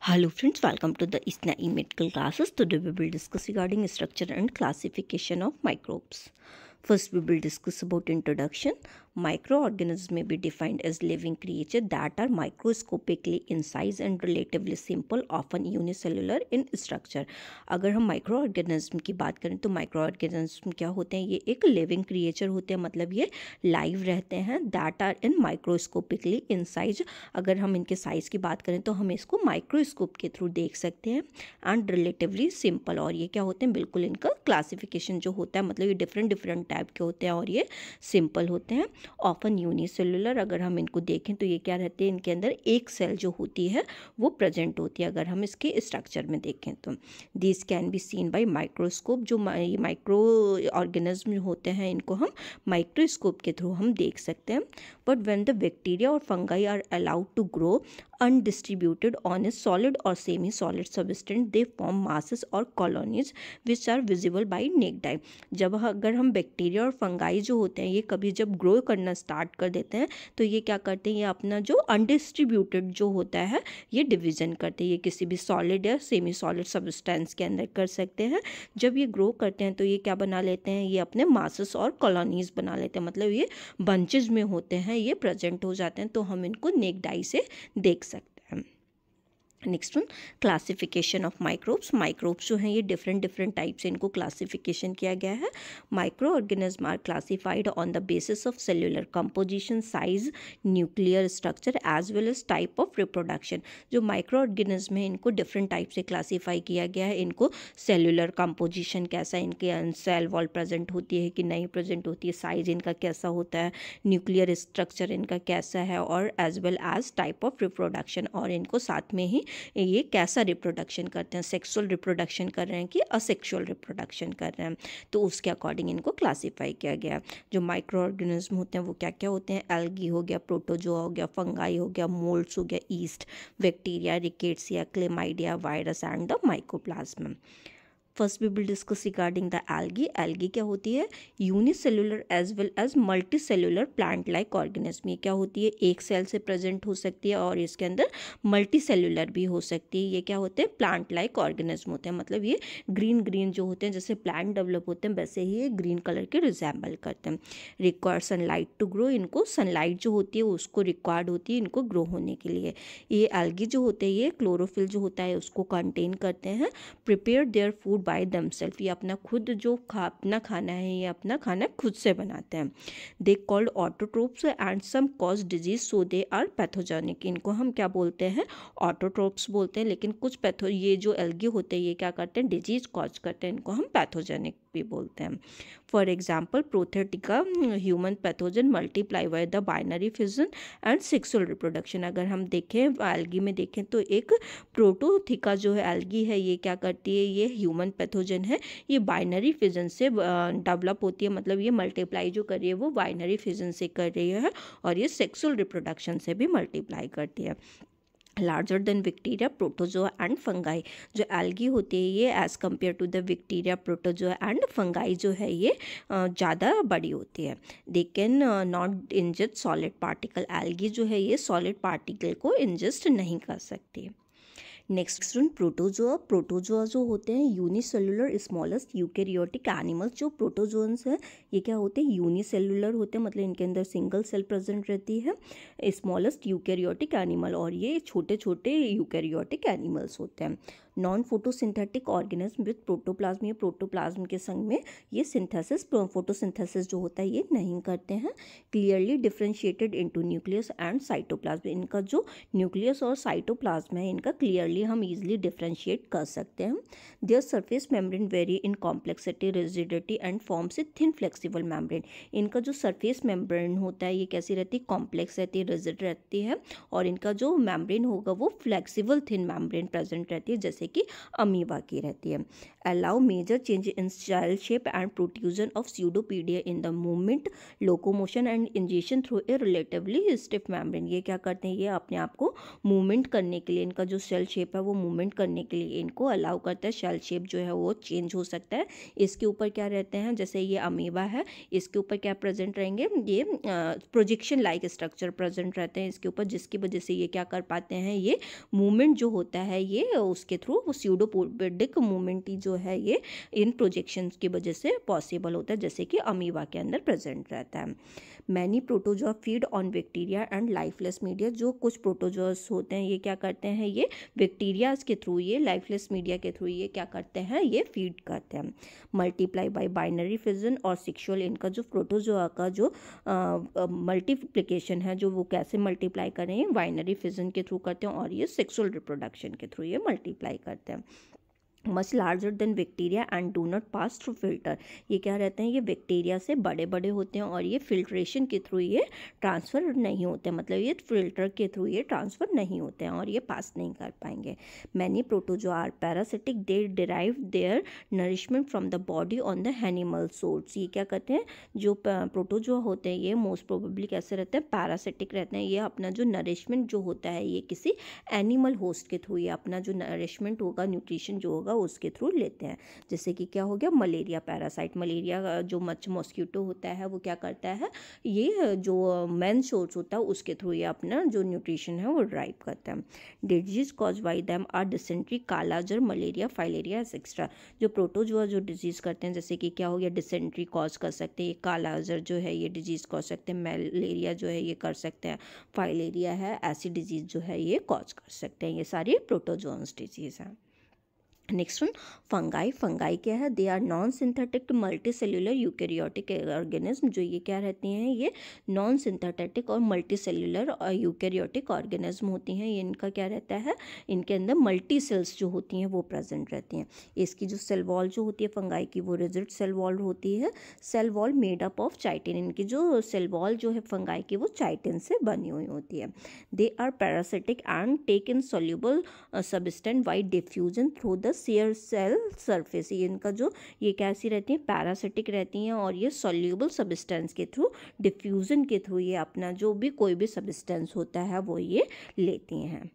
Hello friends, welcome to the ISNA medical classes. Today we will discuss regarding structure and classification of microbes. First we will discuss about introduction. Microorganisms may be defined as living creatures that are microscopically in size and relatively simple, often unicellular in structure. अगर हम micro organism की बात करें तो micro organism क्या होते हैं, ये एक लिविंग क्रिएचर होते हैं, मतलब ये लाइव रहते हैं. That are in microscopically in size. अगर हम इनके साइज़ की बात करें तो हम इसको माइक्रोस्कोप के थ्रू देख सकते हैं. एंड रिलेटिवली सिंपल, और ये क्या होते हैं, बिल्कुल इनका क्लासिफिकेशन जो होता है, मतलब ये डिफरेंट टाइप के होते हैं और ये सिंपल होते हैं. ऑफन यूनिसेलुलर, अगर हम इनको देखें तो ये क्या रहते हैं, इनके अंदर एक सेल जो होती है वो प्रेजेंट होती है. अगर हम इसके स्ट्रक्चर में देखें तो this can be seen by microscope. जो माइक्रो ऑर्गेनिज्म होते हैं इनको हम माइक्रोस्कोप के थ्रू हम देख सकते हैं. बट व्हेन द बैक्टीरिया और fungi are allowed to grow undistributed on a solid or semi-solid substance, they form masses or colonies which are visible by naked eye. जब अगर हम बैक्टीरिया और फंगाई जो होते हैं ये कभी जब ग्रो करना स्टार्ट कर देते हैं तो ये क्या करते हैं, ये अपना जो अनडिस्ट्रीब्यूटेड जो होता है ये डिवीज़न करते हैं. ये किसी भी सॉलिड या सेमी सॉलिड सब्सटेंस के अंदर कर सकते हैं. जब ये ग्रो करते हैं तो ये क्या बना लेते हैं, ये अपने मासेस और कॉलोनीज बना लेते हैं, मतलब ये बंचेज में होते हैं, ये प्रेजेंट हो जाते हैं, तो हम इनको नेक्ड आई से देख सकते हैं. Next one, classification of microbes. Microbes जो हैं ये डिफरेंट टाइप से इनको क्लासिफिकेशन किया गया है. Micro organism are classified on the basis of cellular composition, size, nuclear structure as well as type of reproduction. जो माइक्रो ऑर्गेनिज्म है इनको डिफरेंट टाइप से क्लासीफाई किया गया है. इनको सेल्यूलर कंपोजिशन कैसा, इनके सेल वॉल प्रेजेंट होती है कि नहीं प्रेजेंट होती है, साइज इनका कैसा होता है, न्यूक्लियर स्ट्रक्चर इनका कैसा है, और as well as type of reproduction, और इनको साथ में ही ये कैसा रिप्रोडक्शन करते हैं, सेक्सुअल रिप्रोडक्शन कर रहे हैं कि असेक्सुअल रिप्रोडक्शन कर रहे हैं, तो उसके अकॉर्डिंग इनको क्लासीफाई किया गया. जो माइक्रो ऑर्गेनिज्म होते हैं वो क्या क्या होते हैं, एल्गी हो गया, प्रोटोजोआ हो गया, फंगाई हो गया, मोल्ड्स हो गया, yeast, bacteria, rickettsia, chlamydia, virus and the mycoplasm. First we will discuss regarding the algae. Algae क्या होती है, unicellular as well as multi cellular plant like organism. ये क्या होती है, एक सेल से प्रेजेंट हो सकती है और इसके अंदर मल्टी सेलुलर भी हो सकती है. ये क्या होते हैं, प्लांट लाइक ऑर्गेनिज्म होते हैं, मतलब ये ग्रीन जो होते हैं, जैसे प्लांट डेवलप होते हैं वैसे ही ये ग्रीन कलर के रिजेंबल करते हैं. Require sunlight to grow. इनको सनलाइट जो होती है उसको रिक्वायर्ड होती है इनको ग्रो होने के लिए. ये एल्गी जो होते हैं ये क्लोरोफिल जो होता है उसको कंटेन करते हैं. Prepare their food by themself. ये अपना खुद जो अपना खाना है ये अपना खाना खुद से बनाते हैं. They called autotrophs and some cause disease so they are pathogenic. इनको हम क्या बोलते हैं, ऑटोट्रोप्स बोलते हैं, लेकिन कुछ ये जो एल्गी होते हैं ये क्या करते हैं, डिजीज कॉज करते हैं, इनको हम पैथोजेनिक भी बोलते हैं. For example prothetica, human pathogen, multiply by the binary fission and sexual reproduction. अगर हम देखें एल्गी में देखें तो एक प्रोटोथिका जो है एल्गी है ये क्या करती है, ये ह्यूमन पैथोजन है, ये बाइनरी फिजन से डेवलप होती है, मतलब ये मल्टीप्लाई जो कर रही है वो बाइनरी फिजन से कर रही है, और ये सेक्सुअल रिप्रोडक्शन से भी मल्टीप्लाई करती है. Larger than bacteria, protozoa and fungi. जो एल्गी होती है ये as compare to the bacteria, protozoa and fungi जो है ये ज़्यादा बड़ी होती है. They can not ingest solid particle. Algae जो है ये सॉलिड पार्टिकल को इंजेस्ट नहीं कर सकती. Next student, protozoa. प्रोटोजोआ जो होते हैं यूनिसेलुलर स्मॉलेस्ट यूकेरियोटिक एनिमल्स. जो प्रोटोजोन्स हैं ये क्या होते हैं, यूनिसेलुलर होते हैं, मतलब इनके अंदर सिंगल सेल प्रेजेंट रहती है. स्मॉलेस्ट यूकेरियोटिक एनिमल, और ये छोटे छोटे यूकेरियोटिक एनिमल्स होते हैं. Non photosynthetic organism with protoplasm. ये प्रोटोप्लाज्म के संग में ये सिंथेसिस, फोटोसिंथेसिस जो होता है ये नहीं करते हैं. Clearly differentiated into nucleus and cytoplasm. इनका जो न्यूक्लियस और साइटोप्लाज्म है इनका क्लियरली हम इजीली डिफ्रेंशिएट कर सकते हैं. Their surface membrane very in complexity, rigidity and forms a thin flexible membrane. इनका जो सरफेस मेम्ब्रेन होता है ये कैसी रहती है, कॉम्प्लेक्स रहती है, रिजिड रहती है, और इनका जो मेम्ब्रेन होगा वो फ्लेक्सिबल थिन मेम्ब्रेन प्रेजेंट रहती है, जैसे जैसे कि अमीबा की रहती है। Allow major change in cell shape and protrusion of pseudopodia in the movement, locomotion and injection through a relatively stiff membrane. ये क्या करते हैं, ये अपने आप को मूवमेंट करने के लिए, इनका जो सेल शेप है वो मूवमेंट करने के लिए इनको अलाउ करता है। सेल शेप जो है वो चेंज हो सकता है। इसके ऊपर क्या रहते हैं, जैसे ये अमीबा है, इसके ऊपर क्या प्रेजेंट रहेंगे, ये प्रोजेक्शन लाइक स्ट्रक्चर प्रेजेंट रहते हैं इसके ऊपर, जिसकी वजह से ये क्या कर पाते हैं, ये मूवमेंट जो होता है ये उसके थ्रू स्यूडोपोडिक मूवमेंट जो है ये इन प्रोजेक्शंस की वजह से पॉसिबल होता है, जैसे कि अमीबा के अंदर प्रेजेंट रहता है। Many protozoa feed on bacteria and lifeless media. जो कुछ प्रोटोजोअस होते हैं ये क्या करते हैं, ये बैक्टीरियाज के थ्रू, ये लाइफलेस मीडिया के थ्रू ये क्या करते हैं, ये फीड करते हैं। मल्टीप्लाई बाय बाइनरी फिजन और सेक्सुअल, इनका जो प्रोटोजोआ का जो मल्टीप्लिकेशन है, जो वो कैसे मल्टीप्लाई कर रहे हैं, बाइनरी फिजन के थ्रू करते हैं, और ये सेक्सुअल रिप्रोडक्शन के थ्रू ये मल्टीप्लाई करते हैं। Much larger than bacteria and do not pass through filter. ये क्या रहते हैं, ये बैक्टीरिया से बड़े बड़े होते हैं और ये फिल्ट्रेशन के थ्रू ये ट्रांसफ़र नहीं होते, मतलब ये फिल्टर के थ्रू ये ट्रांसफ़र नहीं होते हैं और ये पास नहीं कर पाएंगे। Many protozoa are parasitic, they derive their nourishment from the body on the animal source. ये क्या करते हैं, जो प्रोटोजोआ होते हैं ये मोस्ट प्रोबेबली कैसे रहते हैं, पैरासिटिक रहते हैं। ये अपना जो नरिशमेंट जो होता है ये किसी एनिमल होस्ट के थ्रू, ये अपना जो नरिशमेंट होगा, न्यूट्रिशन जो होगा उसके थ्रू लेते हैं। जैसे कि क्या हो गया, मलेरिया पैरासाइट, मलेरिया जो मॉस्किटो होता है वो क्या करता है, ये जो मेन सोर्स होता है उसके थ्रू ये अपना जो न्यूट्रिशन है वो ड्राइव करता है। Disease cause by them are dysentery, kala-azar, malaria, filaria etcetera. जो प्रोटोजोआ जो डिजीज़ करते हैं, जैसे कि क्या हो गया, डिसेंट्री कॉज कर सकते हैं, ये कालाजार जो है ये डिजीज़ कॉज सकते हैं, मलेरिया जो है ये कर सकते हैं, फाइलेरिया है ऐसी डिजीज़ जो है ये कॉज कर सकते हैं। ये सारी प्रोटोजोन्स डिजीज़ हैं। Next one, fungi. फंगाई क्या है, they are non synthetic multi cellular eukaryotic organism. जो ये क्या रहती हैं, ये नॉन सिंथेटिक और मल्टी सेल्यूलर यूकैरियोटिक ऑर्गेनिज्म होती हैं। ये इनका क्या रहता है, इनके अंदर मल्टी सेल्स जो होती हैं वो प्रेजेंट रहती हैं। इसकी जो सेल वॉल जो होती है फंगाई की वो रिजिड सेल वॉल होती है, cell wall made up of chitin. इनकी जो सेल वॉल जो है फंगाई की वो चाइटिन से बनी हुई होती है। They are parasitic and take in soluble substance by diffusion through the share cell surface. ये इनका जो ये कैसी रहती हैं, पैरासिटिक रहती हैं और ये सॉल्यूबल सब्सटेंस के थ्रू, डिफ्यूजन के थ्रू ये अपना जो भी कोई भी सब्सटेंस होता है वो ये लेती हैं।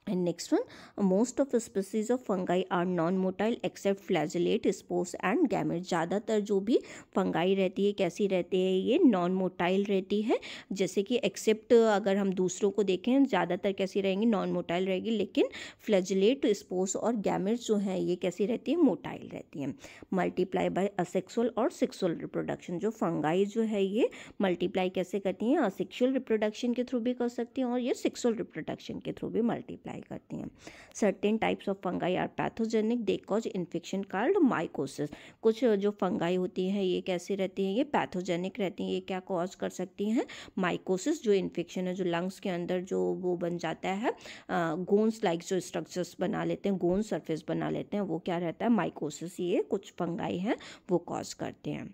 And next one, most of the species of fungi are non-motile except flagellate, spores and gametes। ज़्यादातर जो भी फंगाई रहती है कैसी रहती है, ये नॉन मोटाइल रहती है, जैसे कि एक्सेप्ट अगर हम दूसरों को देखें ज़्यादातर कैसी रहेंगी, नॉन मोटाइल रहेगी, लेकिन फ्लैजेलेट, स्पोर्स और गैमेट्स जो हैं ये कैसी रहती है, मोटाइल रहती हैं। मल्टीप्लाई बाय असेक्सुअल और सेक्सुअल रिप्रोडक्शन। जो फंगाई जो है ये मल्टीप्लाई कैसे करती हैं, असेक्सुअल रिप्रोडक्शन के थ्रू भी कर सकती हैं और ये सेक्सुअल रिप्रोडक्शन के थ्रू भी मल्टीप्लाई करती हैं। Certain types of fungi are pathogenic, they cause infection called mycosis. कुछ जो फंगाई होती हैं ये कैसी रहती हैं, ये पैथोजेनिक रहती हैं, ये क्या कॉज कर सकती हैं, माइकोसिस जो इन्फेक्शन है, जो लंग्स के अंदर जो वो बन जाता है, गोन्स लाइक जो स्ट्रक्चर्स बना लेते हैं, गोन सरफेस बना लेते हैं, वो क्या रहता है, माइकोसिस, ये कुछ फंगाई हैं वो कॉज करते हैं।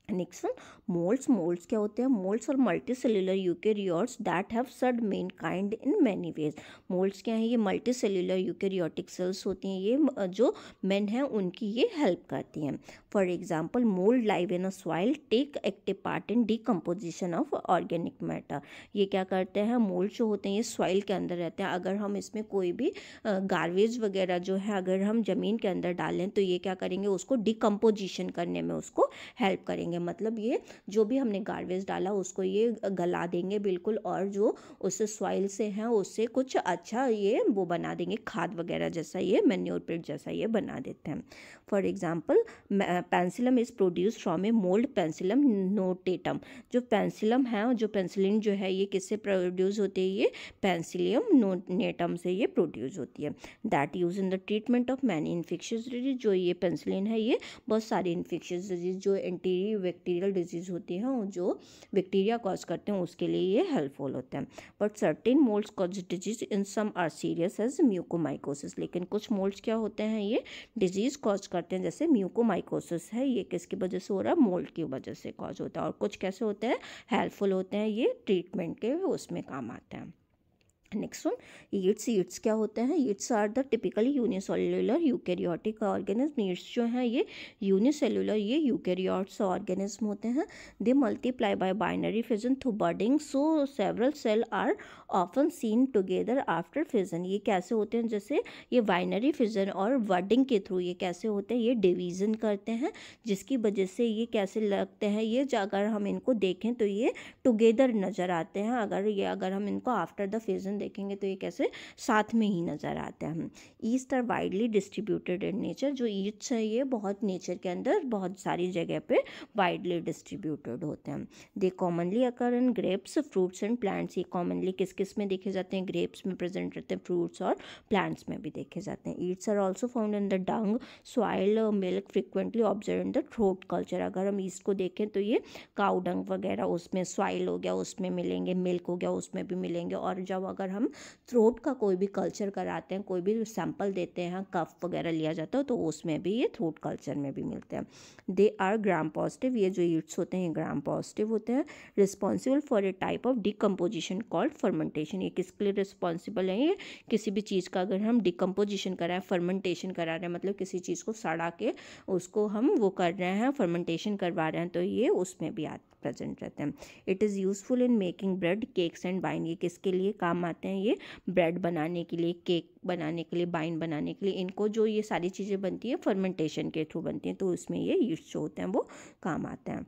Next one, moulds. मोल्ड्स क्या होते हैं, मोल्ड्स और multi cellular eukaryotes that have surd main kind in many ways. Moulds क्या है, ये मल्टी सेल्यूलर यूकैरियोटिक सेल्स होती हैं, ये जो मेन हैं उनकी ये हेल्प करती हैं। For example, mold live in a soil, take active part in decomposition of organic matter. ये क्या करते हैं, मोल्ड जो होते हैं ये सॉइल के अंदर रहते हैं। अगर हम इसमें कोई भी गार्बेज वगैरह जो है अगर हम ज़मीन के अंदर डालें तो ये क्या करेंगे, उसको डिकम्पोजिशन करने में उसको हेल्प करेंगे। मतलब ये जो भी हमने गार्बेज डाला उसको ये गला देंगे बिल्कुल, और जो उस सॉइल से हैं उससे कुछ अच्छा ये वो बना देंगे, खाद वगैरह जैसा, ये मैन्योर पिट जैसा ये बना देते हैं। For example, penicillium is produce from a mold penicillium notatum. जो पेंसिलम है, जो पेंसिलिन जो है ये किससे प्रोड्यूस होती है, ये पेंसिलियम नोटेटम से ये प्रोड्यूस होती है। That use in the treatment of many infectious disease. जो ये पेंसिलिन है ये बहुत सारी इन्फेक्शियस डिजीज जो एंटी बैक्टीरियल डिजीज होती हैं और जो बैक्टीरिया कॉज करते हैं उसके लिए ये हेल्पफुल होते हैं। But certain molds cause disease in some are serious as mucomycosis. लेकिन कुछ मोल्ड्स क्या होते हैं, ये डिजीज कॉज करते हैं, जैसे म्यूकोमाइकोसिस है, ये किसकी वजह से हो रहा है, मोल्ड की वजह से कॉज होता है। और कुछ कैसे होते हैं, हेल्पफुल होते हैं, ये ट्रीटमेंट के उसमें काम आते हैं। Next one Yeats. ईट्स क्या होते हैं? Yeasts are the typically unicellular eukaryotic organism. Yeasts जो हैं ये यूनिसेल्युलर, ये यूकैरियोट्स ऑर्गेनिज्म होते हैं। They multiply by binary fission through budding, so several cell are often seen together after fission. ये कैसे होते हैं? जैसे ये बाइनरी फिजन और बडिंग के थ्रू ये कैसे होते हैं? ये डिवीज़न करते हैं, जिसकी वजह से ये कैसे लगते हैं, ये अगर हम इनको देखें तो ये टुगेदर नज़र आते हैं। अगर हम इनको आफ्टर द फिजन देखेंगे तो ये कैसे साथ में ही नज़र आते हैं। Yeast are widely distributed in nature. जो ईस्ट है ये बहुत नेचर के अंदर बहुत सारी जगह पे वाइडली डिस्ट्रीब्यूटेड होते हैं। They commonly occur in grapes, fruits and plants. ये कॉमनली किस किस में देखे जाते हैं? ग्रेप्स में प्रेजेंट रहते हैं, फ्रूट्स और प्लांट्स में भी देखे जाते हैं। Yeasts are also found in the dung, soil, milk, frequently observe in the throat culture. अगर हम ईस्ट को देखें तो ये काउ डंग वगैरह, उसमें सॉइल हो गया उसमें मिलेंगे, मिल्क हो गया उसमें भी मिलेंगे। और जब अगर हम थ्रोट का कोई भी कल्चर कराते हैं, कोई भी सैंपल देते हैं, कफ वगैरह लिया जाता है, तो उसमें भी ये थ्रोट कल्चर में भी मिलते हैं। They are gram positive. ये जो ईट्स होते हैं ये ग्राम पॉजिटिव होते हैं। Responsible for a type of decomposition called fermentation. ये किसके लिए रिस्पॉन्सिबल है? ये किसी भी चीज़ का अगर हम डिकम्पोजिशन कराएं, फर्मेंटेशन करा रहे हैं, मतलब किसी चीज़ को सड़ा के उसको हम वो कर रहे हैं, फर्मेंटेशन करवा रहे हैं, तो ये उसमें भी प्रेजेंट रहते हैं। It is useful in making bread, cakes and wine. ये किसके लिए काम आते हैं? ये ब्रेड बनाने के लिए, केक बनाने के लिए, वाइन बनाने के लिए। इनको जो ये सारी चीज़ें बनती है फर्मेंटेशन के थ्रू बनती हैं, तो उसमें ये ईस्ट जो होते हैं वो काम आते हैं।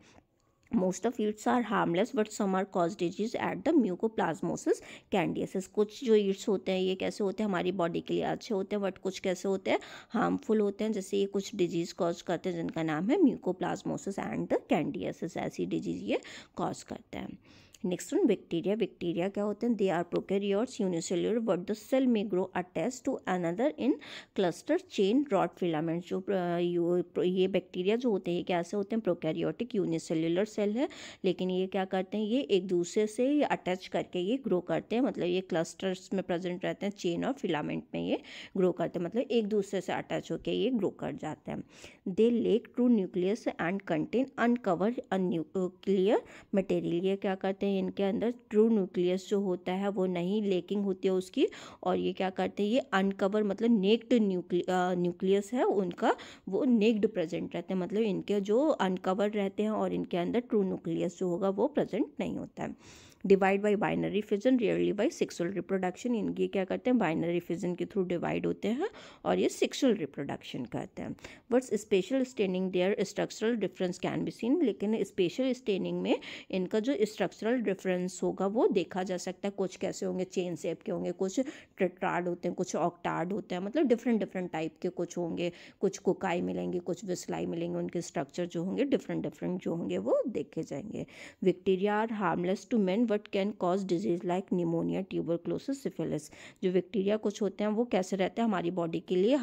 Most of eats are harmless but some are cause disease at the mucoplasmosis candidiasis। कुछ जो ईट्स होते हैं ये कैसे होते हैं? हमारी बॉडी के लिए अच्छे होते हैं, बट कुछ कैसे होते हैं? हार्मफुल होते हैं। जैसे ये कुछ डिजीज़ कॉज करते हैं जिनका नाम है म्यूकोप्लाज्मोसिस एंड द कैंडिडियासिस। ऐसी डिजीज़ ये कॉज करते हैं। Next one bacteria. बैक्टीरिया क्या होते हैं? They are prokaryotes unicellular but the cell में grow attach to another in cluster chain rod filament. जो ये बैक्टीरिया जो होते हैं कैसे होते हैं? प्रोकैरियोटिक यूनिसेल्युलर सेल है, लेकिन ये क्या करते हैं? ये एक दूसरे से अटैच करके ये ग्रो करते हैं, मतलब ये क्लस्टर्स में प्रेजेंट रहते हैं, चेन और फिलामेंट में ये ग्रो करते हैं, मतलब एक दूसरे से अटैच होकर ये ग्रो कर जाते हैं। They lack true nucleus and contain uncover nuclear material. ये क्या करते हैं? इनके अंदर ट्रू न्यूक्लियस जो होता है वो नहीं लेकिंग होती है उसकी, और ये क्या करते हैं? ये अनकवर मतलब नेक्ड न्यूक्लियस है उनका, वो नेक्ड प्रेजेंट रहते हैं, मतलब इनके जो अनकवर रहते हैं और इनके अंदर ट्रू न्यूक्लियस जो होगा वो प्रेजेंट नहीं होता है। Divide by binary fission, rarely by sexual reproduction. इनकी क्या करते हैं? बाइनरी फिजन के थ्रू डिवाइड होते हैं और ये सेक्सुअल रिप्रोडक्शन करते हैं। But special staining their structural difference can be seen. लेकिन स्पेशल स्टेनिंग में इनका जो स्ट्रक्चरल डिफरेंस होगा वो देखा जा सकता है। कुछ कैसे होंगे? चेन शेप के होंगे, कुछ टेट्राड होते हैं, कुछ ऑक्टाड होते हैं, मतलब डिफरेंट डिफरेंट टाइप के कुछ होंगे, कुछ कोकाई मिलेंगे, कुछ विसलाई मिलेंगे। उनके स्ट्रक्चर जो होंगे डिफरेंट डिफरेंट जो होंगे वो देखे जाएंगे। Bacteria are harmless to man but can cause disease like pneumonia, tuberculosis, syphilis. जो बैक्टीरिया कुछ होते हैं वो कैसे रहते हैं? हमारी बॉडी के लिए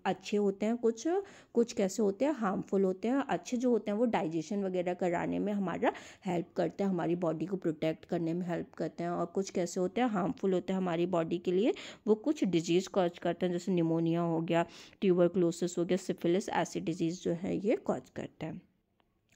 अच्छे होते हैं, कुछ कैसे होते हैं? हार्मफुल होते हैं। अच्छे जो होते हैं वो डाइजेशन वगैरह कराने में हमारा हेल्प करते हैं, हमारी बॉडी को प्रोटेक्ट करने में हेल्प करते हैं। और कुछ कैसे होते हैं? हार्मफुल होते हैं हमारी बॉडी के लिए, वो कुछ डिजीज़ कॉज करते हैं, जैसे निमोनिया हो गया, ट्यूबरक्लोसिस हो गया, सिफिलिस, ऐसी डिजीज़ जो है ये कॉज करते हैं।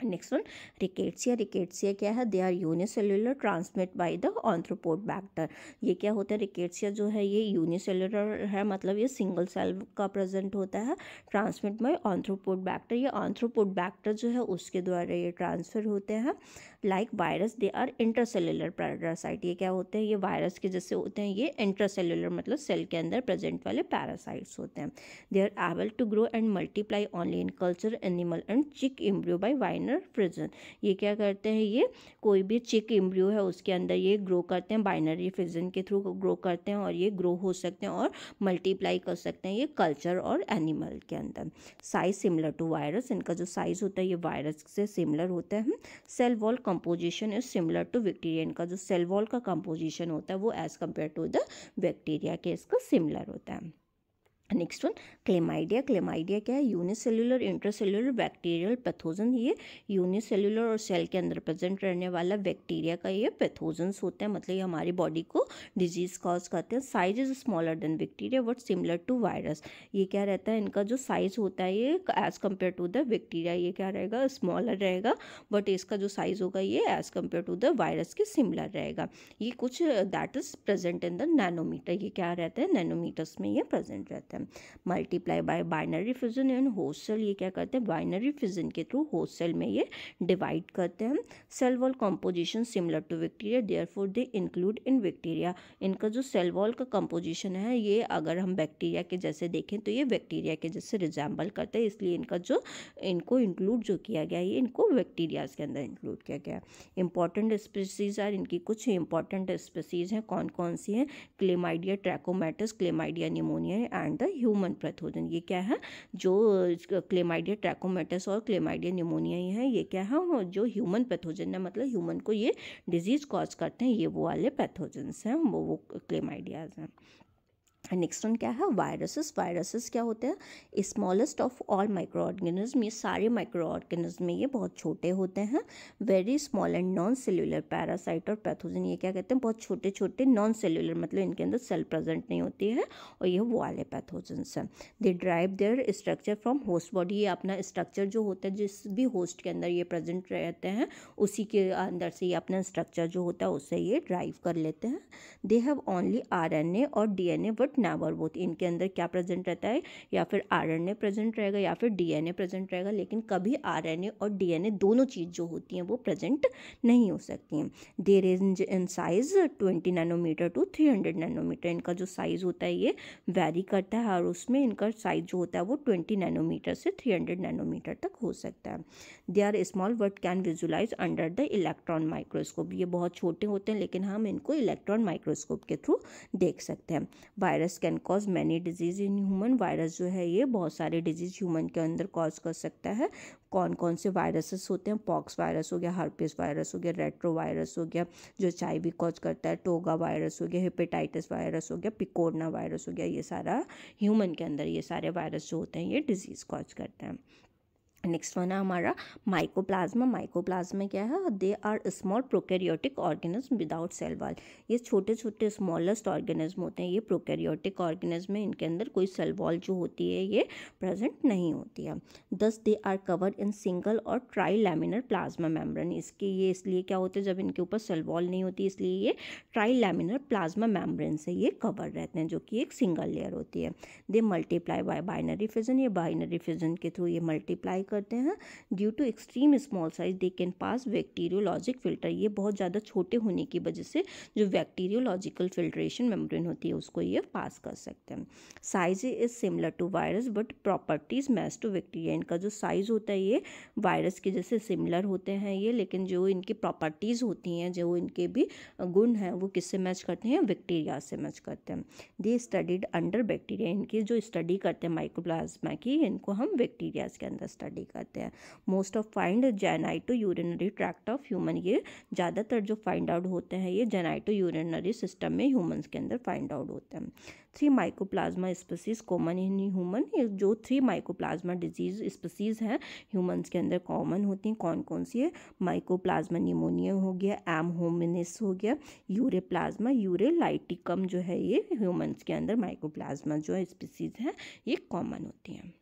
Next one rickettsia. रिकेट्सिया क्या है? They are unicellular transmit by the arthropod vector. ये क्या होता है? रिकेट्सिया जो है ये यूनिसेल्युलर है, मतलब ये सिंगल सेल का प्रेजेंट होता है, ट्रांसमिट बाय आर्थ्रोपोड बैक्टर। ये आर्थ्रोपोड बैक्टर जो है उसके द्वारा ये ट्रांसफर होते हैं। Like virus they are intracellular parasite. ये क्या होते हैं? ये वायरस के जैसे होते हैं, ये इंट्रासेल्युलर मतलब सेल के अंदर प्रेजेंट वाले पैरासाइट्स होते हैं। They are able to grow and multiply only in culture animal and chick embryo by binary fission. ये क्या करते हैं? ये कोई भी चिक एम्ब्रियो है उसके अंदर ये ग्रो करते हैं, बाइनरी फिजन के थ्रू ग्रो करते हैं, और ये ग्रो हो सकते हैं और मल्टीप्लाई कर सकते हैं ये कल्चर और एनिमल के अंदर। Size similar to virus. इनका जो साइज होता है ये वायरस से सिमिलर होता है। Cell wall composition is similar to bacteria. इनका जो सेल वॉल का कंपोजिशन होता है वो as compare to the bacteria के इसका सिमिलर होता है। Next one chlamydia. क्लेमाइडिया क्या है? Unicellular intracellular bacterial pathogen. ये यूनिसेल्युलर और सेल के अंदर प्रेजेंट रहने वाला बैक्टीरिया का ये पैथोजन्स होते हैं, मतलब ये हमारी बॉडी को डिजीज कॉज करते हैं। Size is smaller than bacteria but similar to virus. ये क्या रहता है, इनका जो साइज होता है ये as compare to the bacteria ये क्या रहेगा, स्मॉलर रहेगा, बट इसका जो साइज होगा ये as compare to the virus के सिमिलर रहेगा। ये कुछ that is present in the nanometer. ये क्या रहता है, नैनोमीटर्स में ये प्रेजेंट रहता है। Multiply by binary fission in host cell. ये क्या करते हैं, बाइनरी फिजन के थ्रू होस्ट सेल में ये डिवाइड करते हैं। Cell wall composition similar to bacteria therefore they include in bacteria. इनका जो सेल वॉल का कंपोजिशन है ये अगर हम बैक्टीरिया के जैसे देखें तो ये बैक्टीरिया के जैसे रिजेंबल करते हैं, इसलिए इनका जो इनको इंक्लूड जो किया गया ये इनको बैक्टीरियाज के अंदर इंक्लूड किया गया। इंपॉर्टेंट स्पीसीज आर, इनकी कुछ इंपॉर्टेंट स्पीसीज हैं, कौन कौन सी हैं? Chlamydia trachomatis, chlamydia pneumonia and the human pathogen. ये क्या है, जो क्लेमाइडिया ट्रैकोमैटिस और क्लेमाइडिया निमोनिया ही है, ये क्या है, जो ह्यूमन पैथोजन है, मतलब ह्यूमन को ये डिजीज कॉज करते हैं, ये वो वाले पैथोजन्स हैं, वो क्लेमाइडियाज हैं। नेक्स्ट वन क्या है, वायरसेस। वायरसेस क्या होते हैं, smallest of all micro organism. ये सारे माइक्रो ऑर्गेनिज्म में ये बहुत छोटे होते हैं। Very small and non cellular parasite और पैथोजन। ये क्या कहते हैं, बहुत छोटे छोटे नॉन सेल्यूलर, मतलब इनके अंदर सेल प्रेजेंट नहीं होती है, और ये वो वाले पैथोजन्स हैं। They drive there structure from host body. ये अपना स्ट्रक्चर जो होता है, जिस भी होस्ट के अंदर ये प्रेजेंट रहते हैं उसी के अंदर से ये अपना स्ट्रक्चर जो होता है उससे ये ड्राइव कर लेते हैं। दे हैव ओनली RNA और DNA बट नेवर बोथ। इनके अंदर क्या प्रेजेंट रहता है, या फिर RNA प्रेजेंट रहेगा या फिर DNA प्रेजेंट रहेगा, लेकिन कभी RNA और DNA दोनों चीज़ जो होती हैं वो प्रेजेंट नहीं हो सकती हैं। They range in size 20 nanometre to 300 nanometre. इनका जो साइज़ होता है ये वैरी करता है, और उसमें इनका साइज जो होता है वो 20 नैनोमीटर से 300 नैनोमीटर तक हो सकता है। They are small but can visualize under the electron microscope. ये बहुत छोटे होते हैं लेकिन हम इनको इलेक्ट्रॉन माइक्रोस्कोप के थ्रू देख सकते हैं। Virus can cause many disease in human. Virus जो है ये बहुत सारे डिजीज ह्यूमन के अंदर कॉज कर सकता है। कौन कौन से वायरसेस होते हैं, पॉक्स वायरस हो गया, हर्पेस वायरस हो गया, रेट्रो वायरस हो गया जो HIV कॉज करता है, टोगा वायरस हो गया, हेपेटाइटिस वायरस हो गया, पिकोरना वायरस हो गया, ये सारा ह्यूमन के अंदर ये सारे वायरस जो होते हैं ये डिजीज कॉज करते हैं। नेक्स्ट वन है हमारा माइकोप्लाज्मा। माइकोप्लाज्मा क्या है, they are small prokaryotic organism without cell wall. ये छोटे छोटे स्मॉलेस्ट ऑर्गेनिज्म होते हैं, ये प्रोकैरियोटिक ऑर्गेनिज्म है, इनके अंदर कोई सेल वॉल जो होती है ये प्रेजेंट नहीं होती है। Thus they are covered in single और ट्राई लैमिनर प्लाज्मा मेम्ब्रेन। इसके ये इसलिए क्या होते हैं, जब इनके ऊपर सेल वॉल नहीं होती इसलिए ये ट्राई लैमिनर प्लाज्मा मेम्ब्रेन से ये कवर रहते हैं, जो कि एक सिंगल लेयर होती है। They multiply by binary fission. ये बाइनरी फिजन के थ्रू ये मल्टीप्लाई करते हैं। Due to extreme small size they can pass bacteriologic filter. ये बहुत ज़्यादा छोटे होने की वजह से जो बैक्टीरियोलॉजिकल फिल्ट्रेशन मेम्ब्रेन होती है उसको ये पास कर सकते हैं। Size is similar to virus but properties match to bacteria. इनका जो साइज होता है ये वायरस के जैसे सिमिलर होते हैं ये, लेकिन जो इनकी प्रॉपर्टीज़ होती हैं, जो इनके भी गुण हैं वो किससे मैच करते हैं, बैक्टीरिया से मैच करते हैं। दे स्टडीड अंडर बैक्टीरिया। इनकी जो स्टडी करते हैं माइकोप्लाज्मा की, इनको हम बैक्टीरियाज के अंदर स्टडी करते हैं। Most of find genito urinary tract of human. ये ज़्यादातर जो फाइंड आउट होते हैं ये जेनाइटो यूरिनरी सिस्टम में ह्यूमंस के अंदर फाइंड आउट होते हैं। 3 mycoplasma species common in human. ये जो 3 माइकोप्लाज्मा डिजीज स्पीसीज हैं ह्यूमंस के अंदर कॉमन होती हैं, कौन कौन सी है, माइकोप्लाज्मा निमोनिया हो गया, एम होमिनिस हो गया, यूरेप्लाज्मा यूरेलाइटिकम जो है ये ह्यूमंस के अंदर माइकोप्लाज्मा जो स्पीसीज हैं ये कॉमन होती हैं।